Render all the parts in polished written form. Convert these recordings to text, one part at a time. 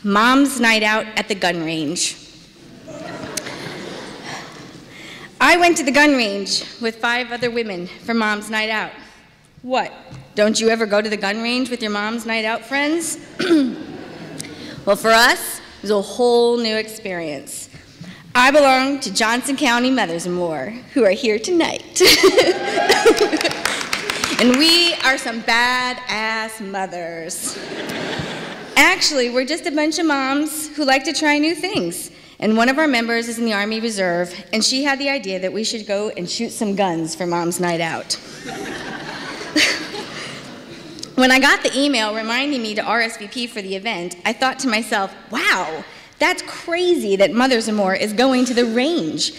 Mom's night out at the gun range. I went to the gun range with 5 other women for Mom's night out. What? Don't you ever go to the gun range with your mom's night out friends? Well, for us, it was a whole new experience. I belong to Johnson County Mothers and More, who are here tonight. And we are some badass mothers. Actually, we're just a bunch of moms who like to try new things. And one of our members is in the Army Reserve, and she had the idea that we should go and shoot some guns for Mom's night out. When I got the email reminding me to RSVP for the event, I thought to myself, wow, that's crazy that Mothers and More is going to the range.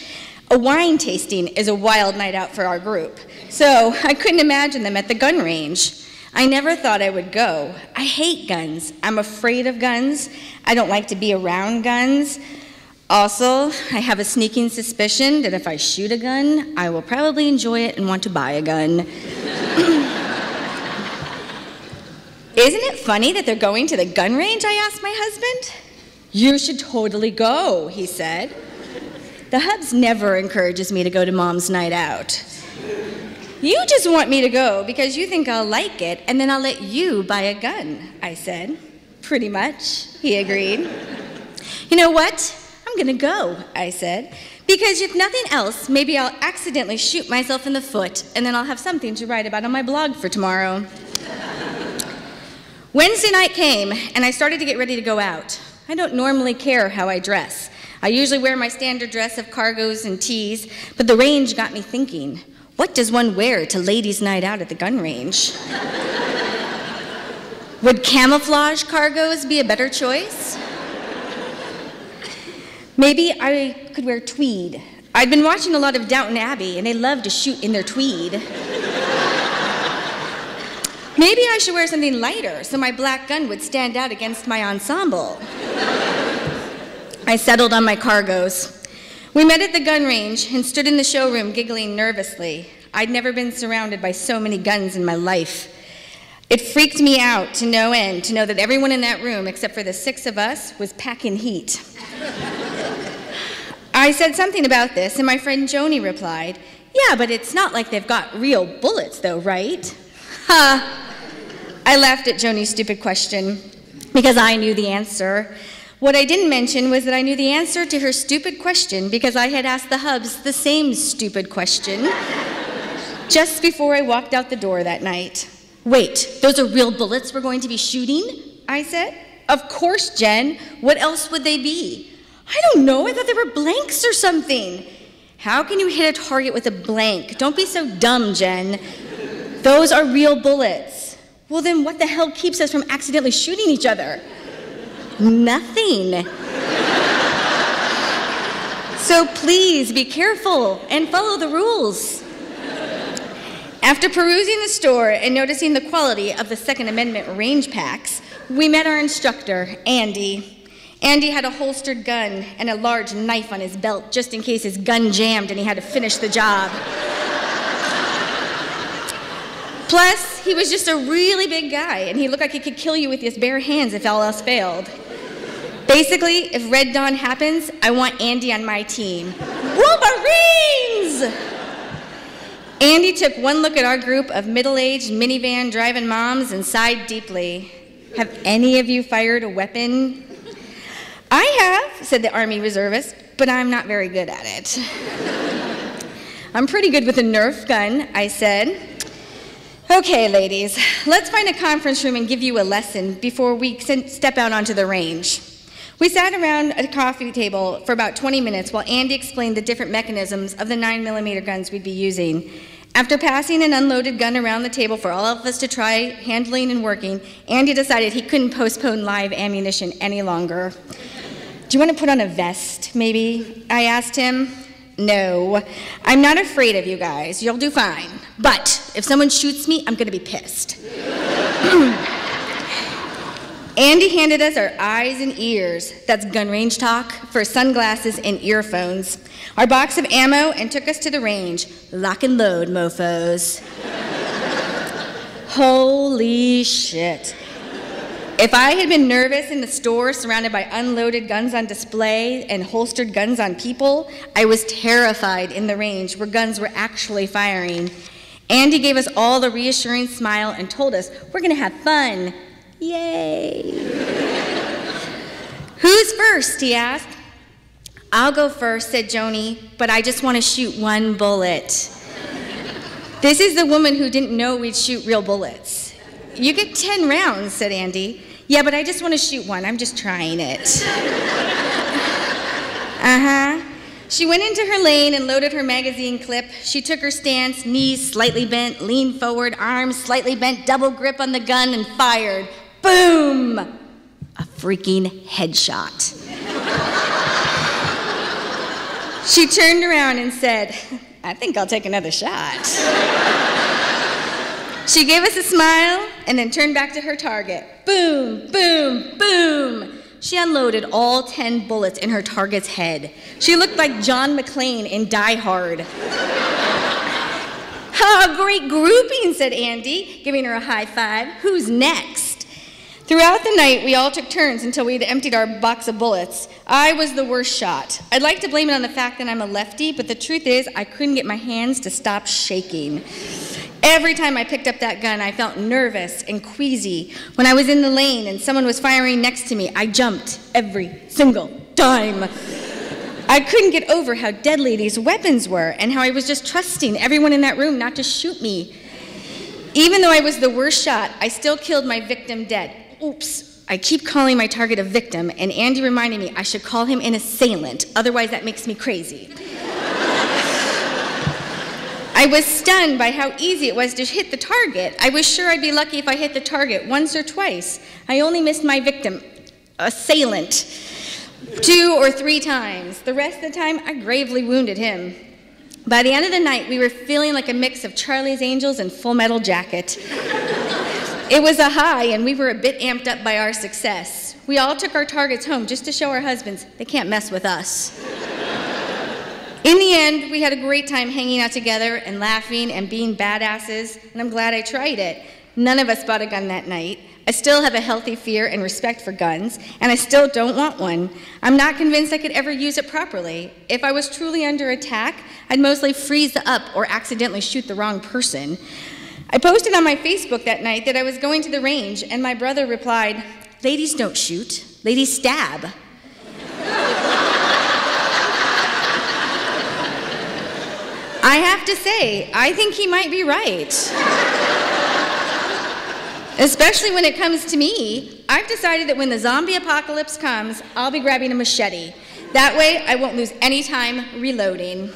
A wine tasting is a wild night out for our group, so I couldn't imagine them at the gun range. I never thought I would go. I hate guns. I'm afraid of guns. I don't like to be around guns. Also, I have a sneaking suspicion that if I shoot a gun, I will probably enjoy it and want to buy a gun. Isn't it funny that they're going to the gun range? I asked my husband. You should totally go, he said. The hubs never encourages me to go to Mom's night out. You just want me to go because you think I'll like it, and then I'll let you buy a gun, I said. Pretty much, he agreed. You know what? I'm gonna go, I said, because if nothing else, maybe I'll accidentally shoot myself in the foot, and then I'll have something to write about on my blog for tomorrow. Wednesday night came, and I started to get ready to go out. I don't normally care how I dress. I usually wear my standard dress of cargos and tees, but the range got me thinking, what does one wear to ladies' night out at the gun range? Would camouflage cargos be a better choice? Maybe I could wear tweed. I'd been watching a lot of Downton Abbey, and they love to shoot in their tweed. Maybe I should wear something lighter so my black gun would stand out against my ensemble. I settled on my cargos. We met at the gun range and stood in the showroom giggling nervously. I'd never been surrounded by so many guns in my life. It freaked me out to no end to know that everyone in that room, except for the 6 of us, was packing heat. I said something about this, and my friend Joni replied, yeah, but it's not like they've got real bullets though, right? Ha! I laughed at Joni's stupid question because I knew the answer. What I didn't mention was that I knew the answer to her stupid question because I had asked the hubs the same stupid question just before I walked out the door that night. Wait, those are real bullets we're going to be shooting? I said. Of course, Jen. What else would they be? I don't know. I thought they were blanks or something. How can you hit a target with a blank? Don't be so dumb, Jen. Those are real bullets. Well, then what the hell keeps us from accidentally shooting each other? Nothing. So please be careful and follow the rules. After perusing the store and noticing the quality of the Second Amendment range packs, we met our instructor, Andy. Andy had a holstered gun and a large knife on his belt just in case his gun jammed and he had to finish the job. Plus, he was just a really big guy, and he looked like he could kill you with his bare hands if all else failed. Basically, if Red Dawn happens, I want Andy on my team. Wolverines! Andy took one look at our group of middle-aged minivan-driving moms and sighed deeply. Have any of you fired a weapon? I have, said the Army reservist, but I'm not very good at it. I'm pretty good with a Nerf gun, I said. Okay, ladies, let's find a conference room and give you a lesson before we step out onto the range. We sat around a coffee table for about 20 minutes while Andy explained the different mechanisms of the 9mm guns we'd be using. After passing an unloaded gun around the table for all of us to try handling and working, Andy decided he couldn't postpone live ammunition any longer. Do you want to put on a vest, maybe? I asked him. No, I'm not afraid of you guys. You'll do fine. But if someone shoots me, I'm going to be pissed. Andy handed us our eyes and ears, that's gun range talk, for sunglasses and earphones, our box of ammo, and took us to the range. Lock and load, mofos. Holy shit. If I had been nervous in the store surrounded by unloaded guns on display and holstered guns on people, I was terrified in the range where guns were actually firing. Andy gave us all the reassuring smile and told us, we're gonna have fun. Yay. Who's first, he asked. I'll go first, said Joni, but I just want to shoot one bullet. This is the woman who didn't know we'd shoot real bullets. You get 10 rounds, said Andy. Yeah, but I just want to shoot one. I'm just trying it. She went into her lane and loaded her magazine clip. She took her stance, knees slightly bent, leaned forward, arms slightly bent, double grip on the gun, and fired. Boom! A freaking headshot. She turned around and said, I think I'll take another shot. She gave us a smile and then turned back to her target. Boom, boom, boom. She unloaded all 10 bullets in her target's head. She looked like John McClane in Die Hard. Oh, great grouping, said Andy, giving her a high five. Who's next? Throughout the night, we all took turns until we had emptied our box of bullets. I was the worst shot. I'd like to blame it on the fact that I'm a lefty, but the truth is I couldn't get my hands to stop shaking. Every time I picked up that gun, I felt nervous and queasy. When I was in the lane and someone was firing next to me, I jumped every single time. I couldn't get over how deadly these weapons were and how I was just trusting everyone in that room not to shoot me. Even though I was the worst shot, I still killed my victim dead. Oops, I keep calling my target a victim, and Andy reminded me I should call him an assailant, otherwise that makes me crazy. I was stunned by how easy it was to hit the target. I was sure I'd be lucky if I hit the target once or twice. I only missed my victim, assailant, 2 or 3 times. The rest of the time, I gravely wounded him. By the end of the night, we were feeling like a mix of Charlie's Angels and Full Metal Jacket. It was a high, and we were a bit amped up by our success. We all took our targets home just to show our husbands they can't mess with us. In the end, we had a great time hanging out together and laughing and being badasses, and I'm glad I tried it. None of us bought a gun that night. I still have a healthy fear and respect for guns, and I still don't want one. I'm not convinced I could ever use it properly. If I was truly under attack, I'd mostly freeze up or accidentally shoot the wrong person. I posted on my Facebook that night that I was going to the range, and my brother replied, "Ladies don't shoot, ladies stab." I have to say, I think he might be right. Especially when it comes to me. I've decided that when the zombie apocalypse comes, I'll be grabbing a machete. That way, I won't lose any time reloading.